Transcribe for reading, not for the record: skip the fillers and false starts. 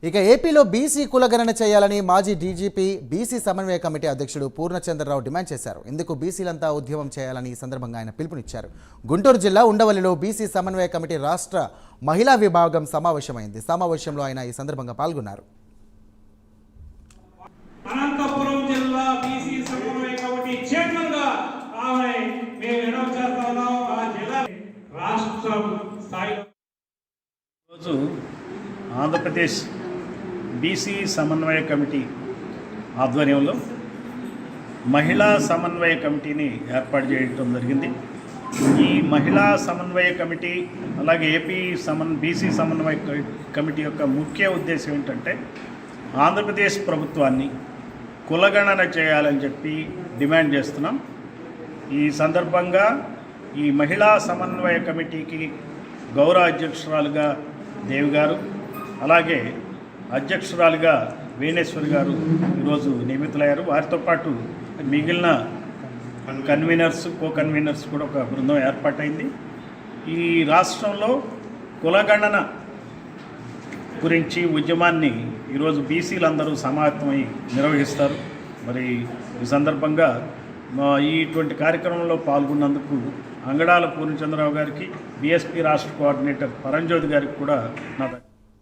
ఇక ఏపీలో బీసీ కులగణన చేయాలని మాజీ డీజీపీ బీసీ సమన్వయ కమిటీ అధ్యక్షుడు పూర్ణచంద్రరావు డిమాండ్ చేశారు. ఇందుకు బీసీలంతా ఉద్యమం చేయాలని ఈ సందర్భంగా ఆయన పిలుపునిచ్చారు. గుంటూరు జిల్లా ఉండవల్లిలో బీసీ సమన్వయ కమిటీ రాష్ట్ర మహిళా విభాగం సమావేశమైంది. సమావేశంలో ఆయన ఈ సందర్భంగా పాల్గొన్నారు. అనంతపురం జిల్లా బీసీ సమన్వయ కమిటీ చైర్మన్గా ఆమె మేము అనౌన్స్ చేస్తున్నాం. ఆ జిల్లా రాష్ట్ర స్థాయిలో రోజు ఆంధ్రప్రదేశ్ బీసీ సమన్వయ కమిటీ ఆధ్వర్యంలో మహిళా సమన్వయ కమిటీని ఏర్పాటు చేయడం జరిగింది. ఈ మహిళా సమన్వయ కమిటీ అలాగే ఏపీ బీసీ సమన్వయ కమిటీ యొక్క ముఖ్య ఉద్దేశం ఏంటంటే ఆంధ్రప్రదేశ్ ప్రభుత్వాన్ని కులగణన చేయాలని చెప్పి డిమాండ్ చేస్తున్నాం. ఈ సందర్భంగా ఈ మహిళా సమన్వయ కమిటీకి గౌరవ అధ్యక్షురాలుగా దేవి గారు, అలాగే అధ్యక్షురాలుగా వేణేశ్వరి గారు ఈరోజు నియమితులయ్యారు. వారితో పాటు మిగిలిన కన్వీనర్స్, కో కన్వీనర్స్ కూడా ఒక బృందం ఏర్పాటైంది. ఈ రాష్ట్రంలో కులగణన గురించి ఉద్యమాన్ని ఈరోజు బీసీలందరూ సమాయత్తమై నిర్వహిస్తారు. మరి ఈ సందర్భంగా ఇటువంటి కార్యక్రమంలో పాల్గొన్నందుకు అంగడాల పూర్ణచంద్రరావు గారికి, బీఎస్పీ రాష్ట్ర కోఆర్డినేటర్ పరంజ్యోతి గారికి కూడా నా